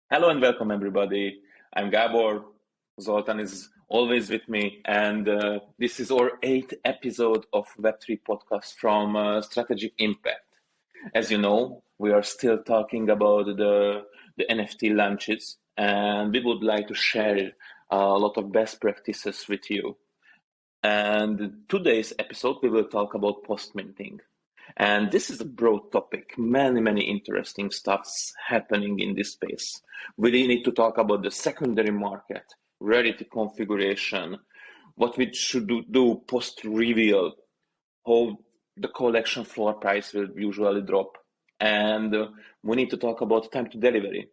Hello and welcome, everybody. I'm Gabor. Zoltan is always with me, and this is our eighth episode of Web3 podcast from Strategic Impact. As you know, we are still talking about the NFT launches, and we would like to share a lot of best practices with you. And today's episode, we will talk about post minting. And this is a broad topic, many interesting stuffs happening in this space. We really need to talk about the secondary market, Rarity Configuration, what we should do post reveal, how the collection floor price will usually drop. And we need to talk about time to delivery.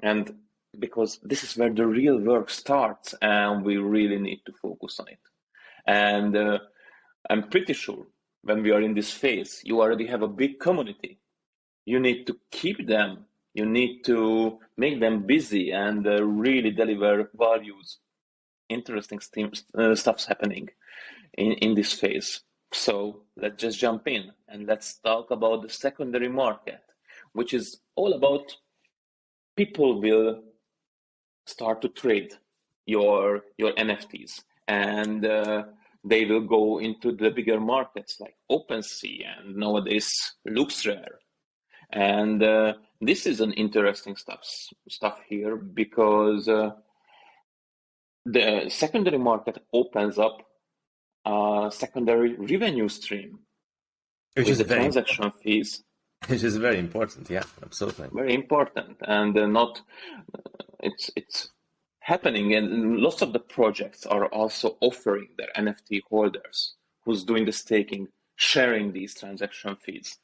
And because this is where the real work starts and we really need to focus on it. And I'm pretty sure when we are in this phase, you already have a big community. You need to keep them. You need to make them busy and really deliver values. Interesting stuff's happening in this phase. So let's just jump in and let's talk about the secondary market, which is all about people will start to trade your NFTs, and they will go into the bigger markets like OpenSea and nowadays LooksRare. And this is an interesting stuff here because the secondary market opens up a secondary revenue stream Which with is the very, transaction fees. which is very important. Yeah, absolutely. Very important, and not it's happening, and lots of the projects are also offering their NFT holders who's doing the staking, sharing these transaction fees.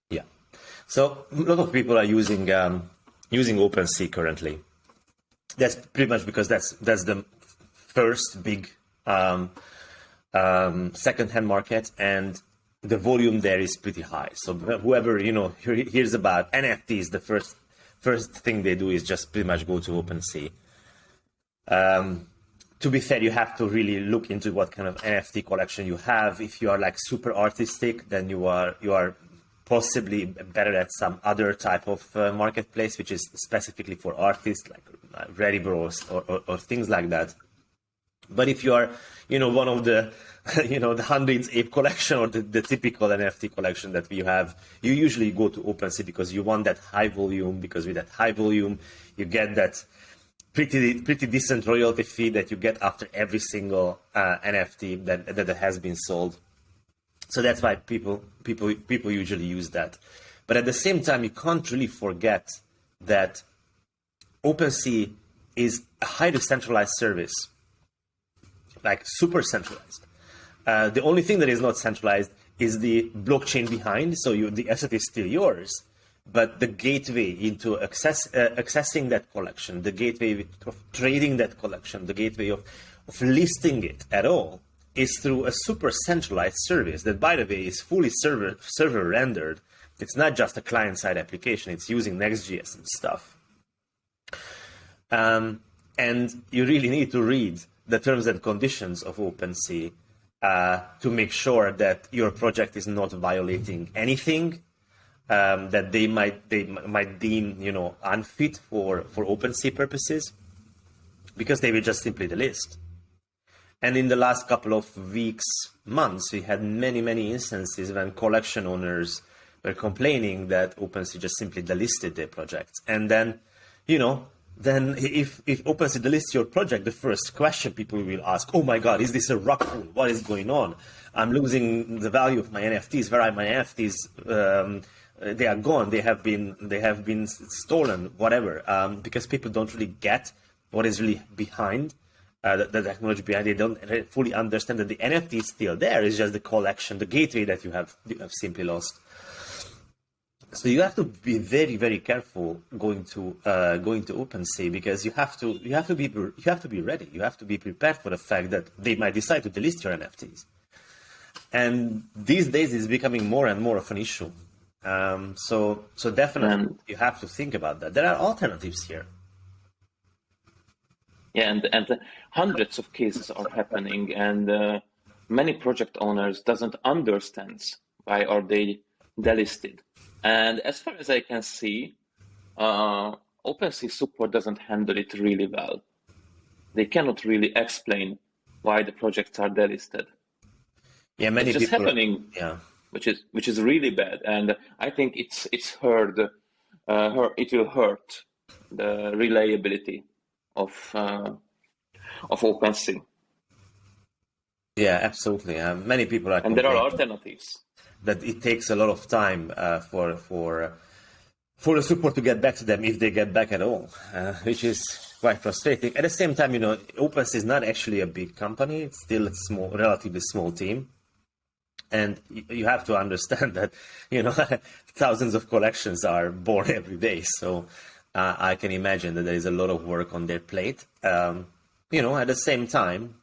Yeah. So a lot of people are using OpenSea currently. That's pretty much because that's the first big second-hand market, and the volume there is pretty high. So whoever hears about NFTs, the first thing they do is just pretty much go to OpenSea. To be fair, you have to really look into what kind of NFT collection you have. If you are like super artistic, then you are possibly better at some other type of marketplace, which is specifically for artists, like Reddit Bros or things like that. But if you are, one of the, the hundreds ape collection or the typical NFT collection that we have, you usually go to OpenSea because you want that high volume, because with that high volume, you get that pretty decent royalty fee that you get after every single NFT that has been sold. So that's why people usually use that. But at the same time, you can't really forget that OpenSea is a highly centralized service, like super centralized. The only thing that is not centralized is the blockchain behind. So the asset is still yours, but the gateway into accessing that collection, the gateway of trading that collection, the gateway of listing it at all, is through a super centralized service that, by the way, is fully server rendered. It's not just a client-side application. It's using Next.js and stuff. And you really need to read the terms and conditions of OpenSea to make sure that your project is not violating anything that they might deem unfit for OpenSea purposes, because they will just simply delist. And in the last couple of weeks, months, we had many instances when collection owners were complaining that OpenSea just simply delisted their projects. And then, then if OpenSea delists your project, the first question people will ask, oh my God, is this a rug pull? What is going on? I'm losing the value of my NFTs. Where are my NFTs? They are gone. They have been stolen, whatever, because people don't really get what is really behind the technology behind it. They don't fully understand that the NFT is still there. It's just the collection, the gateway that you have simply lost. So you have to be very careful going to OpenSea, because you have to be ready. You have to be prepared for the fact that they might decide to delist your NFTs. And these days it's becoming more and more of an issue. So definitely you have to think about that. There are alternatives here. Yeah, and hundreds of cases are happening, and many project owners doesn't understand why are they delisted. And as far as I can see, OpenSea support doesn't handle it really well. They cannot really explain why the projects are delisted. Yeah, many it's just people. happening, Yeah. which is really bad, and I think it will hurt the reliability of OpenSea. Yeah, absolutely. Many people are And there are complaining alternatives. that it takes a lot of time for the support to get back to them, if they get back at all, which is quite frustrating. At the same time, OpenSea is not actually a big company. It's still a small, relatively small team. And you have to understand that, thousands of collections are born every day. So I can imagine that there is a lot of work on their plate. At the same time,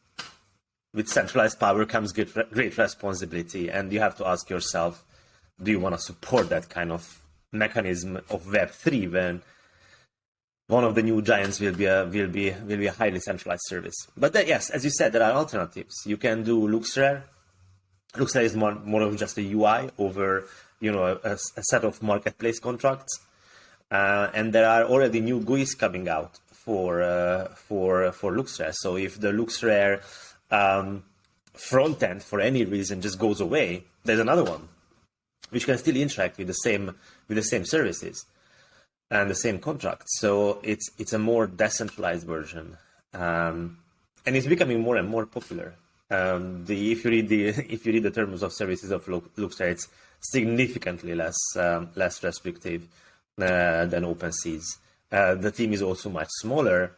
with centralized power comes great responsibility. And you have to ask yourself, do you want to support that kind of mechanism of Web3 when one of the new giants will be a highly centralized service? But yes, as you said, there are alternatives. You can do LooksRare. LooksRare is more of just a UI over a set of marketplace contracts, and there are already new GUIs coming out for LooksRare. So if the LooksRare front end for any reason just goes away, there's another one which can still interact with the same services and the same contracts. So it's a more decentralized version, and it's becoming more and more popular. If you read the terms of services of LooksRare, it's significantly less restrictive than OpenSea's. The team is also much smaller,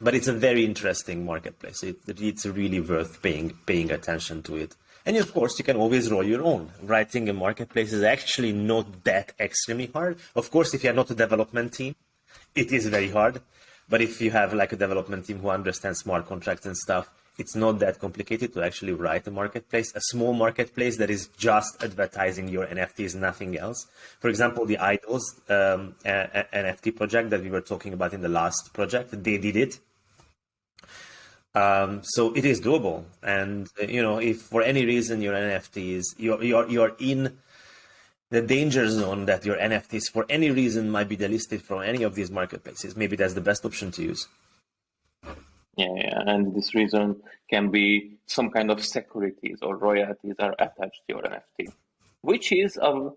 but it's a very interesting marketplace. It's really worth paying attention to it. And of course, you can always roll your own. Writing a marketplace is actually not that extremely hard. Of course, if you're not a development team, it is very hard. But if you have like a development team who understands smart contracts and stuff, it's not that complicated to actually write a marketplace, a small marketplace that is just advertising your NFTs, nothing else. For example, the Idols NFT project that we were talking about in the last project, they did it. So it is doable. And, if for any reason your NFTs, you're in the danger zone that your NFTs for any reason might be delisted from any of these marketplaces, maybe that's the best option to use. Yeah, and this reason can be some kind of securities or royalties are attached to your NFT, which is a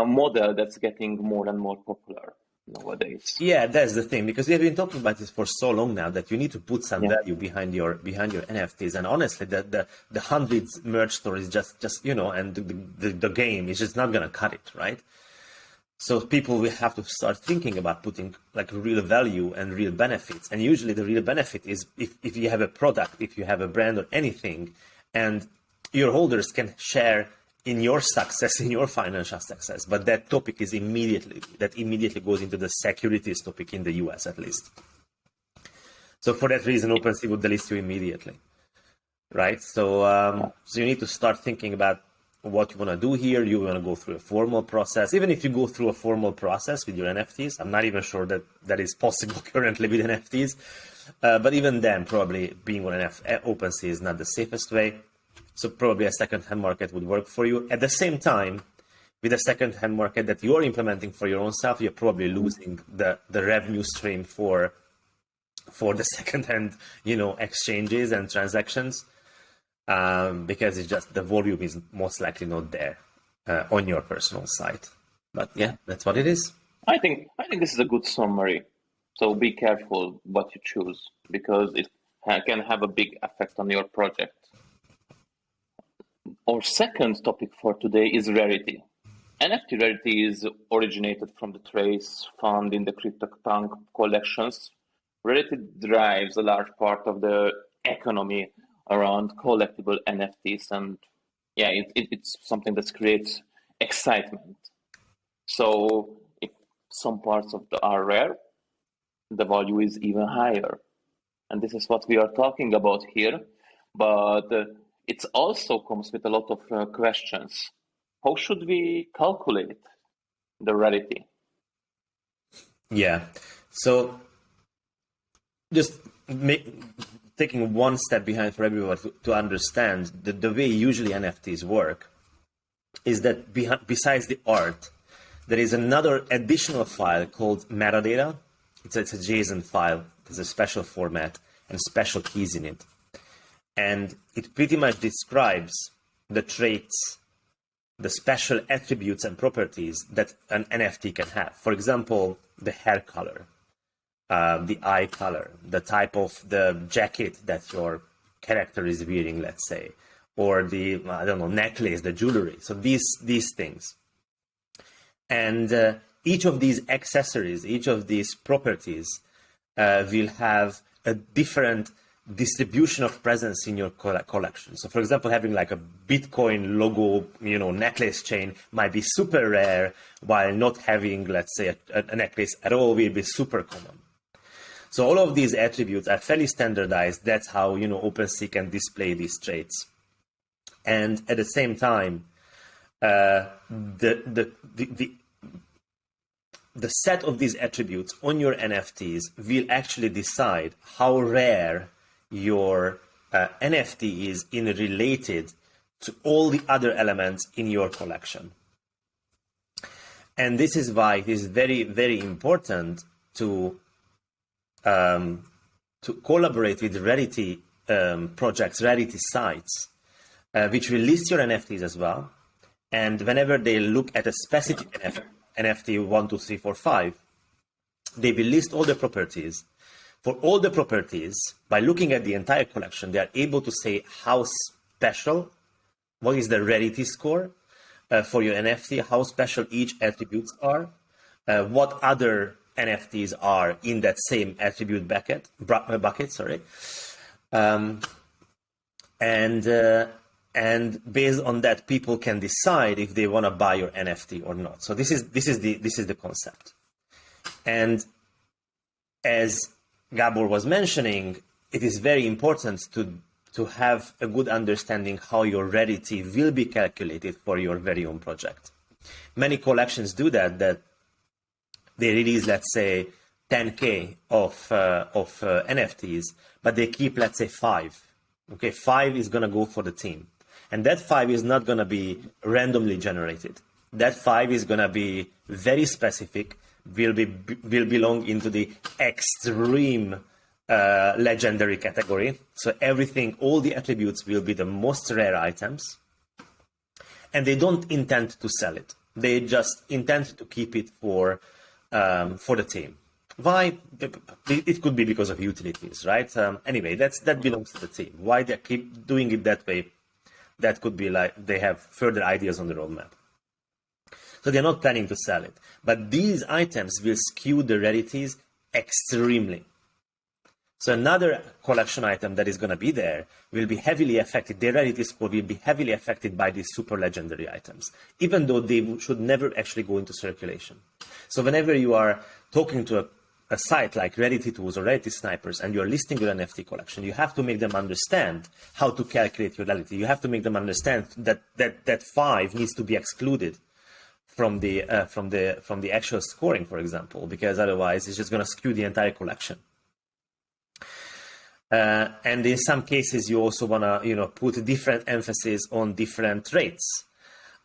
model that's getting more and more popular nowadays. Yeah, that's the thing, because we have been talking about this for so long now that you need to put some value behind your NFTs. And honestly, the hundreds merge stories just and the game is just not gonna cut it, right? So people will have to start thinking about putting like real value and real benefits. And usually the real benefit is if you have a product, if you have a brand or anything, and your holders can share in your success, in your financial success. But that topic is immediately goes into the securities topic in the US at least. So for that reason, OpenSea would delist you immediately, right? So so you need to start thinking about what you want to do here. You want to go through a formal process. Even if you go through a formal process with your NFTs, I'm not even sure that is possible currently with NFTs. But even then, probably being on OpenSea is not the safest way. So probably a second-hand market would work for you. At the same time, with a second-hand market that you're implementing for your own self, you're probably losing the revenue stream for the second-hand, exchanges and transactions. Because it's just the volume is most likely not there on your personal site. But yeah, that's what it is. I think this is a good summary. So be careful what you choose, because it can have a big effect on your project. Our second topic for today is Rarity. NFT Rarity is originated from the Trace fund in the CryptoPunk collections. Rarity drives a large part of the economy around collectible NFTs, and it's something that creates excitement. So if some parts of are rare, the value is even higher, and this is what we are talking about here. But it also comes with a lot of questions. How should we calculate the rarity? Yeah, so just taking one step behind for everyone to understand the way usually NFTs work is that besides the art, there is another additional file called metadata. It's a JSON file. There's a special format and special keys in it. And it pretty much describes the traits, the special attributes and properties that an NFT can have. For example, the hair color, the eye color, the type of the jacket that your character is wearing, let's say, or the, I don't know, necklace, the jewelry. So these things. And each of these accessories, each of these properties will have a different distribution of presence in your collection. So for example, having like a Bitcoin logo, necklace chain might be super rare, while not having, let's say, a necklace at all will be super common. So all of these attributes are fairly standardized. That's how, OpenSea can display these traits. And at the same time, the set of these attributes on your NFTs will actually decide how rare your NFT is in related to all the other elements in your collection. And this is why it is very, very important to collaborate with Rarity projects, Rarity sites, which will list your NFTs as well. And whenever they look at a specific NFT 1, 2, 3, 4, 5, they will list all the properties. For all the properties, by looking at the entire collection, they are able to say how special, what is the rarity score for your NFT, how special each attributes are, what other NFTs are in that same attribute bucket, and based on that, people can decide if they want to buy your NFT or not. So this is the concept. And as Gabor was mentioning, it is very important to have a good understanding how your rarity will be calculated for your very own project. Many collections do that they release, let's say, 10K of NFTs, but they keep, let's say, 5. Okay, 5 is going to go for the team. And that 5 is not going to be randomly generated. That 5 is going to be very specific, will belong into the extreme legendary category. So everything, all the attributes will be the most rare items. And they don't intend to sell it. They just intend to keep it for the team. Why? It could be because of utilities, right? Anyway, that belongs to the team. Why they keep doing it that way? That could be like they have further ideas on the roadmap. So they're not planning to sell it. But these items will skew the rarities extremely. So another collection item that is going to be there will be heavily affected. Their rarity score will be heavily affected by these super legendary items, even though they should never actually go into circulation. So whenever you are talking to a site like Rarity Tools or Rarity Snipers and you're listing your NFT collection, you have to make them understand how to calculate your rarity. You have to make them understand that 5 needs to be excluded from the actual scoring, for example, because otherwise it's just going to skew the entire collection. And in some cases, you also want to put different emphasis on different traits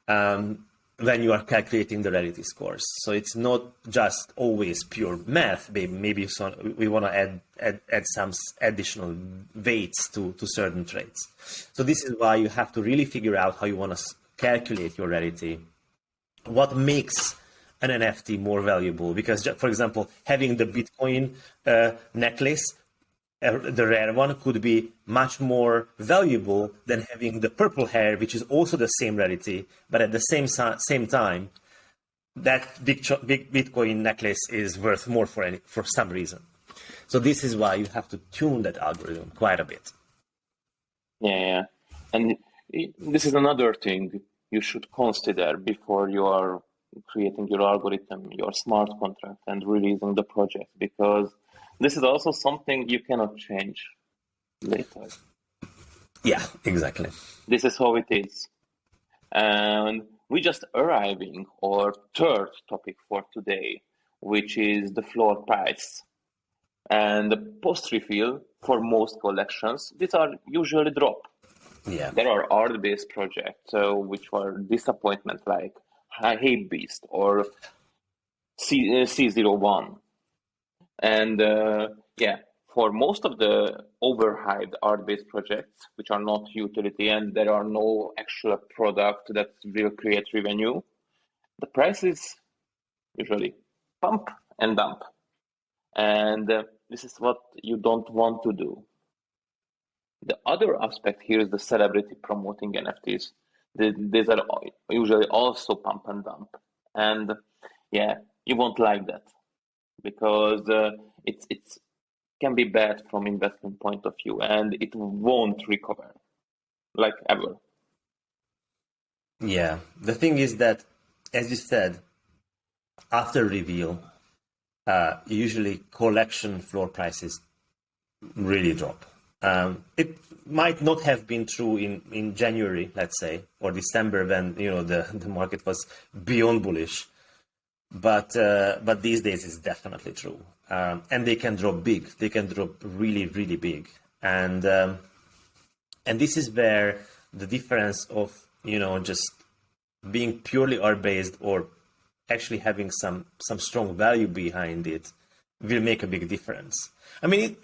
when you are calculating the rarity scores. So it's not just always pure math. Maybe we want to add some additional weights to certain traits. So this is why you have to really figure out how you want to calculate your rarity. What makes an NFT more valuable? Because, for example, having the Bitcoin necklace, the rare one, could be much more valuable than having the purple hair, which is also the same rarity, but at the same time, that big Bitcoin necklace is worth more for some reason. So this is why you have to tune that algorithm quite a bit. Yeah. And this is another thing you should consider before you are creating your algorithm, your smart contract, and releasing the project, because this is also something you cannot change later. Yeah, exactly. This is how it is. And we're just arriving our third topic for today, which is the floor price. And the post-refill for most collections, these are usually drop. Yeah. There are art-based projects which are disappointment, like HapeBeast or C01. And for most of the overhyped art-based projects, which are not utility and there are no actual product that will create revenue, the prices usually pump and dump. And this is what you don't want to do. The other aspect here is the celebrity promoting NFTs. These are usually also pump and dump. And you won't like that because it can be bad from investment point of view and it won't recover like ever. Yeah, the thing is that, as you said, after reveal, usually collection floor prices really drop. It might not have been true in January, let's say, or December when the market was beyond bullish, but these days it's definitely true, and they can drop big. They can drop really, really big, and this is where the difference of just being purely art-based or actually having some strong value behind it will make a big difference. I mean,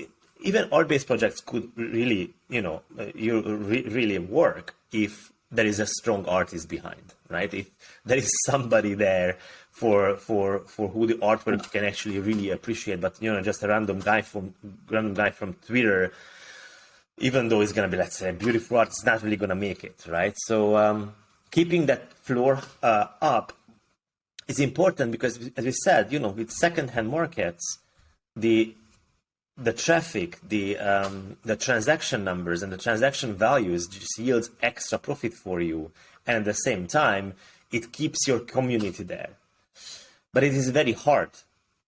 even art-based projects could really, really work if there is a strong artist behind, right? If there is somebody there for who the artwork can actually really appreciate, but just a random guy from Twitter, even though it's gonna be, let's say, a beautiful art, it's not really gonna make it, right? So keeping that floor up is important because, as we said, with second-hand markets, the traffic, the transaction numbers and the transaction values just yields extra profit for you, and at the same time, it keeps your community there. But it is very hard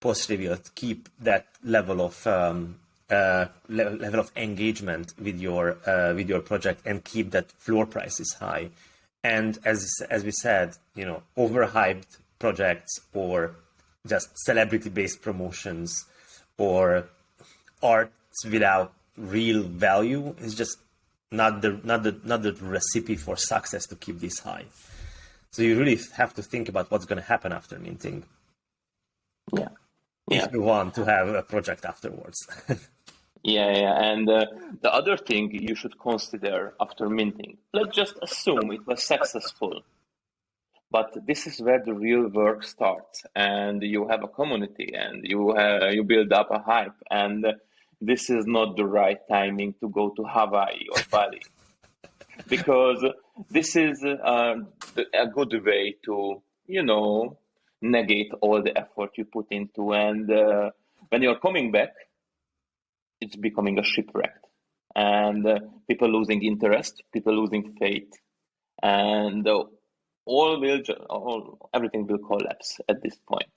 post-reveal to keep that level of engagement with your project and keep that floor prices high. And as we said, overhyped projects or just celebrity-based promotions or arts without real value is just not the recipe for success to keep this high. So you really have to think about what's going to happen after minting. Yeah. If you want to have a project afterwards. And the other thing you should consider after minting, let's just assume it was successful. But this is where the real work starts, and you have a community, and you build up a hype, and this is not the right timing to go to Hawaii or Bali, because this is a good way to negate all the effort you put into, and when you're coming back, it's becoming a shipwreck, and people losing interest, people losing faith, and everything will collapse at this point.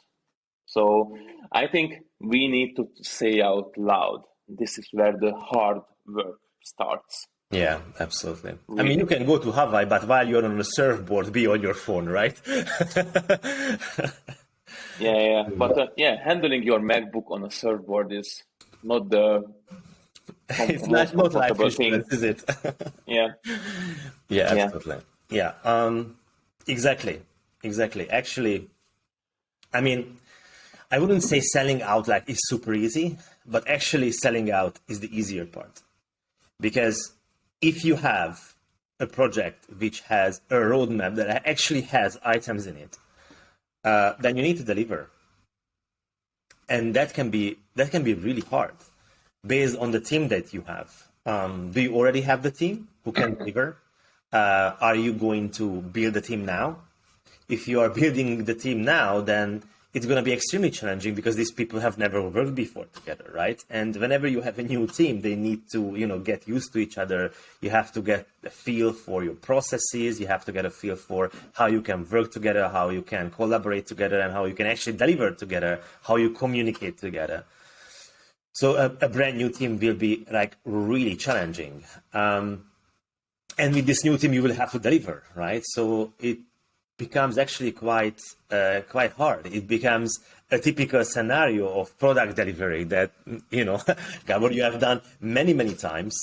So I think we need to say out loud, this is where the hard work starts. Yeah, absolutely. Really? I mean, you can go to Hawaii, but while you're on a surfboard, be on your phone, right? But handling your MacBook on a surfboard is not the it's not life insurance, is it? Yeah, absolutely. Yeah, exactly. Actually, I mean, I wouldn't say selling out is super easy, but actually selling out is the easier part. Because if you have a project which has a roadmap that actually has items in it, then you need to deliver. And that can be really hard based on the team that you have. Do you already have the team who can deliver? Are you going to build the team now? If you are building the team now, then it's going to be extremely challenging because these people have never worked before together, right? And whenever you have a new team, they need to, get used to each other. You have to get a feel for your processes. You have to get a feel for how you can work together, how you can collaborate together, and how you can actually deliver together, how you communicate together. So a brand new team will be really challenging. And with this new team, you will have to deliver, right? So it becomes actually quite hard. It becomes a typical scenario of product delivery that, Gabor, you have done many, many times.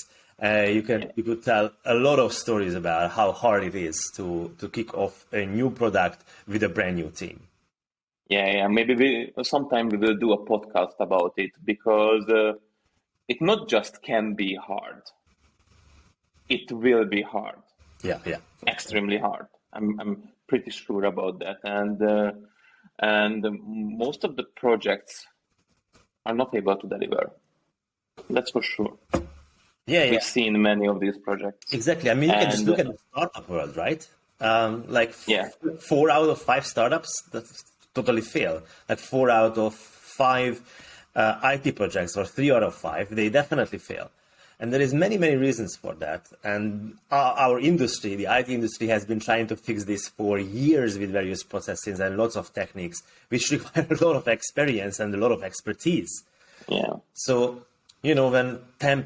You could tell a lot of stories about how hard it is to kick off a new product with a brand new team. Yeah. Maybe sometime we will do a podcast about it, because it not just can be hard. It will be hard. Yeah. Extremely hard. I'm pretty sure about that. And most of the projects are not able to deliver. That's for sure. Yeah. We've seen many of these projects. Exactly. I mean, you can just look at the startup world, right? 4 out of 5 startups that totally fail. Like 4 out of 5 IT projects, or 3 out of 5, they definitely fail. And there is many reasons for that. And our industry, the IT industry, has been trying to fix this for years with various processes and lots of techniques, which require a lot of experience and a lot of expertise. Yeah. So, when 10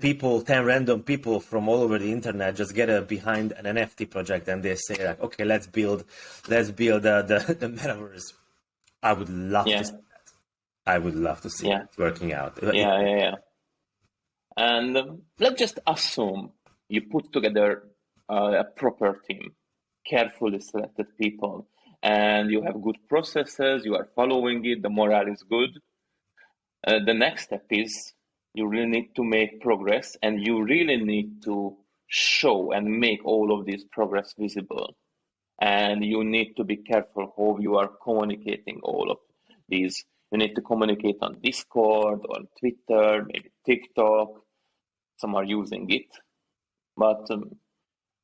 random people from all over the internet just get behind an NFT project and they say like, okay, let's build the metaverse. I would love to see that. I would love to see it working out. Yeah. And let's just assume you put together a proper team, carefully selected people, and you have good processes, you are following it, the morale is good. The next step is you really need to make progress, and you really need to show and make all of this progress visible. And you need to be careful how you are communicating all of these. You need to communicate on Discord, on Twitter, maybe TikTok. Some are using it, but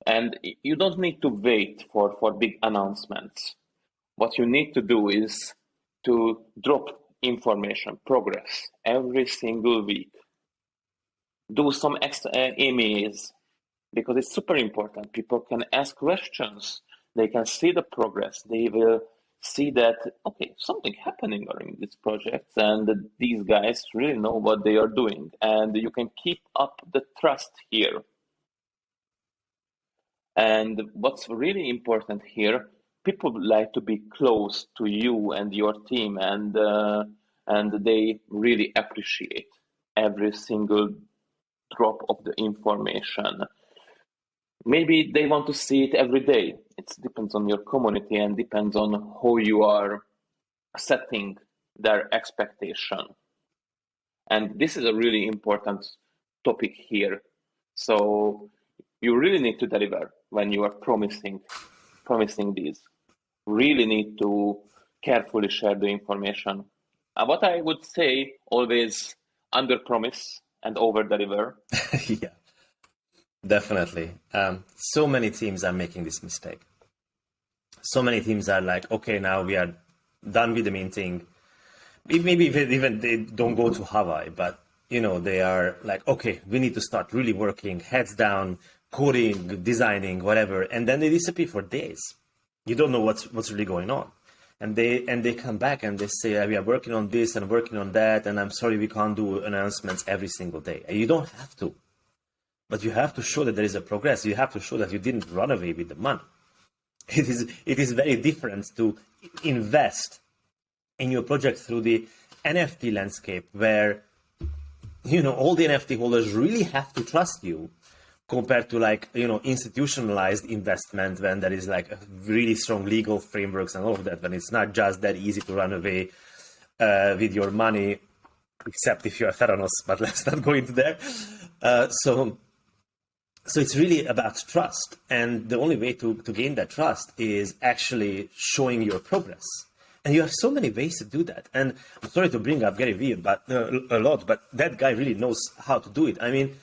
and you don't need to wait for big announcements. What you need to do is to drop information, progress every single week. Do some extra emails, because it's super important. People can ask questions. They can see the progress. They will see that, okay, something happening during this project, and these guys really know what they are doing, and you can keep up the trust here. And what's really important here, people like to be close to you and your team, and they really appreciate every single drop of the information. Maybe they want to see it every day. It depends on your community and depends on how you are setting their expectation. And this is a really important topic here. So you really need to deliver when you are promising these. Really need to carefully share the information. What I would say, always under promise and over deliver. Yeah. Definitely. So many teams are making this mistake. So many teams are like, okay, now we are done with the meeting. Maybe even they don't go to Hawaii, but they are like, okay, we need to start really working, heads down, coding, designing, whatever, and then they disappear for days. You don't know what's really going on. And they come back and they say, we are working on this and working on that, and I'm sorry we can't do announcements every single day. And you don't have to. But you have to show that there is a progress. You have to show that you didn't run away with the money. It is very different to invest in your project through the NFT landscape, where all the NFT holders really have to trust you, compared to institutionalized investment, when there is like a really strong legal frameworks and all of that, when it's not just that easy to run away with your money, except if you're Theranos, but let's not go into there. So it's really about trust, and the only way to gain that trust is actually showing your progress. And you have so many ways to do that. And I'm sorry to bring up Gary Vee a lot, but that guy really knows how to do it. I mean,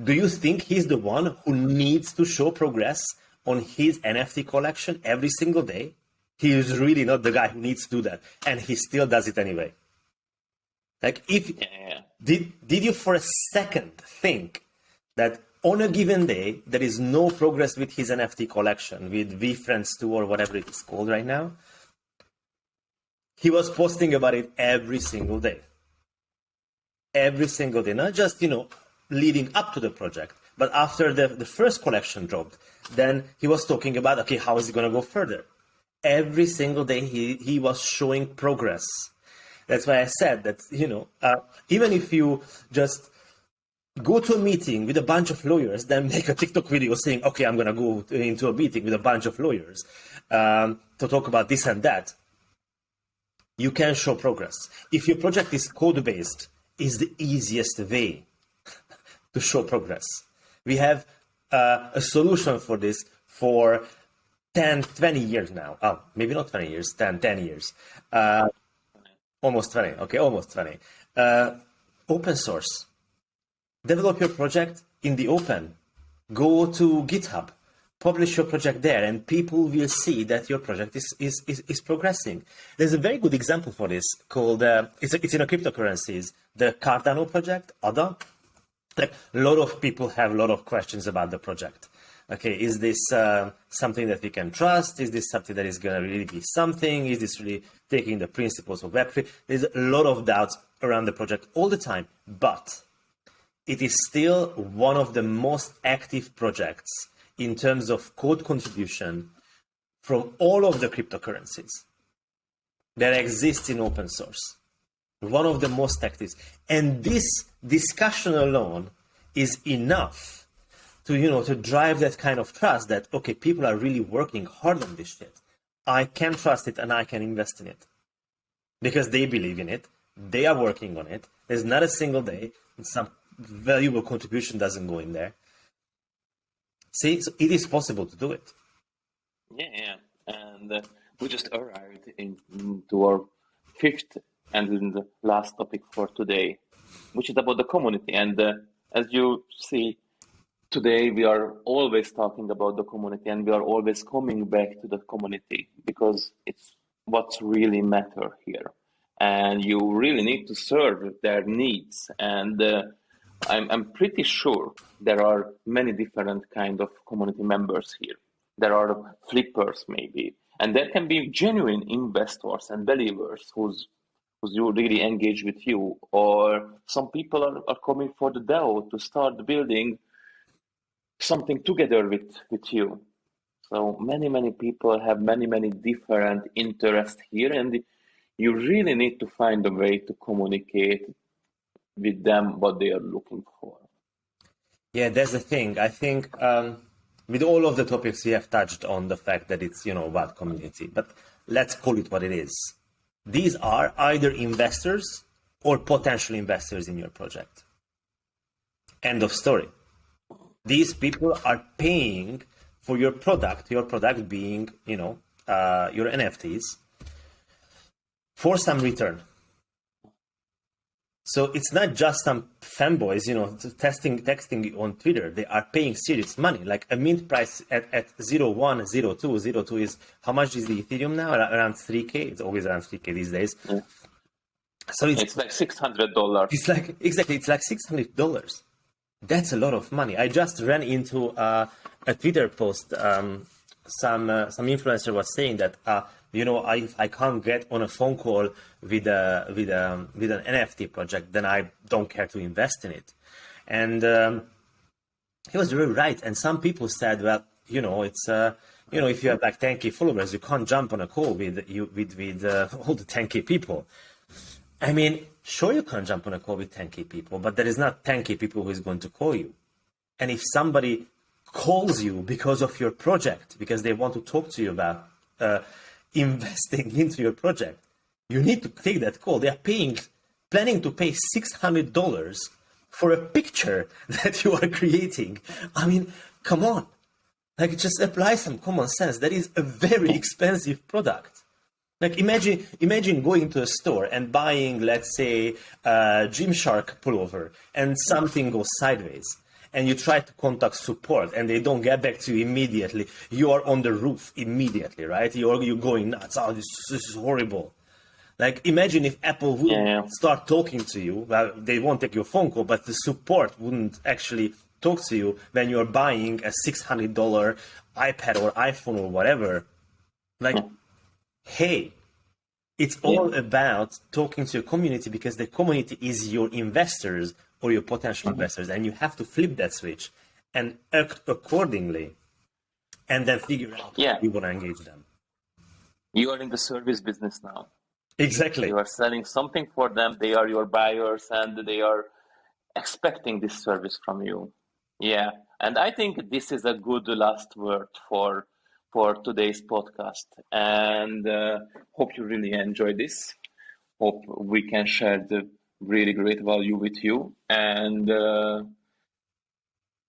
do you think he's the one who needs to show progress on his NFT collection every single day? He is really not the guy who needs to do that, and he still does it anyway. Like, did you for a second think that on a given day, there is no progress with his NFT collection, with VFriends 2 or whatever it is called right now? He was posting about it every single day. Every single day, not just, leading up to the project, but after the first collection dropped, then he was talking about, okay, how is he going to go further? Every single day, he was showing progress. That's why I said that, even if you just go to a meeting with a bunch of lawyers, then make a TikTok video saying, okay, I'm going to go into a meeting with a bunch of lawyers to talk about this and that. You can show progress. If your project is code-based, is the easiest way to show progress. We have a solution for this for 10, 20 years now. Oh, maybe not 20 years, 10 years. Almost 20, okay, almost 20. Open source. Develop your project in the open. Go to GitHub. Publish your project there, and people will see that your project is progressing. There's a very good example for this called, it's in a cryptocurrencies, the Cardano project, ADA. Like, a lot of people have a lot of questions about the project. Okay, is this something that we can trust? Is this something that is going to really be something? Is this really taking the principles of Web3? There's a lot of doubts around the project all the time, but it is still one of the most active projects in terms of code contribution from all of the cryptocurrencies that exist in open source. One of the most active. And this discussion alone is enough to drive that kind of trust that, okay, people are really working hard on this shit. I can trust it and I can invest in it because they believe in it. They are working on it. There's not a single day some valuable contribution doesn't go in there. See, so it is possible to do it. Yeah. And we just arrived into our fifth and the last topic for today, which is about the community. And as you see, today we are always talking about the community, and we are always coming back to the community because it's what's really matter here. And you really need to serve their needs. And I'm pretty sure there are many different kind of community members here. There are flippers maybe, and there can be genuine investors and believers who's you really engage with you, or some people are coming for the DAO to start building something together with you. So many people have many different interests here, and you really need to find a way to communicate with them what they are looking for. Yeah, that's the thing. I think with all of the topics we have touched on the fact that it's, about community, but let's call it what it is. These are either investors or potential investors in your project. End of story. These people are paying for your product being, your NFTs, for some return. So it's not just some fanboys, texting you on Twitter. They are paying serious money. Like a mint price at 0.1, 0.2, 0.2 is, how much is the Ethereum now? Around 3K. It's always around 3K these days. Yeah. So it's like $600. It's like $600. That's a lot of money. I just ran into a Twitter post. Some influencer was saying that I can't get on a phone call with an NFT project, then I don't care to invest in it. And he was really right. And some people said, well, it's if you have like 10K followers, you can't jump on a call with all the 10K people. I mean, sure, you can jump on a call with 10K people, but there is not 10K people who is going to call you. And if somebody calls you because of your project, because they want to talk to you about investing into your project, you need to take that call. They are planning to pay $600 for a picture that you are creating. I mean, come on. Like, just apply some common sense. That is a very expensive product. Like, imagine going to a store and buying, let's say, a Gymshark pullover, and something goes sideways, and you try to contact support, and they don't get back to you immediately. You are on the roof immediately, right? You're going nuts. Oh, this is horrible. Like, imagine if Apple would start talking to you. Well, they won't take your phone call, but the support wouldn't actually talk to you when you're buying a $600 iPad or iPhone or whatever. Like, hey, it's all about talking to your community, because the community is your investors or your potential investors, and you have to flip that switch and act accordingly, and then figure out how you want to engage them. You are in the service business now. Exactly. You are selling something for them. They are your buyers, and they are expecting this service from you. Yeah, and I think this is a good last word for today's podcast. And hope you really enjoy this. Hope we can share the really great value with you. And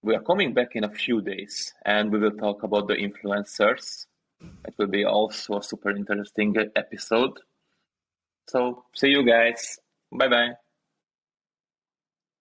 we are coming back in a few days, and we will talk about the influencers. It will be also a super interesting episode. So see you guys. Bye bye.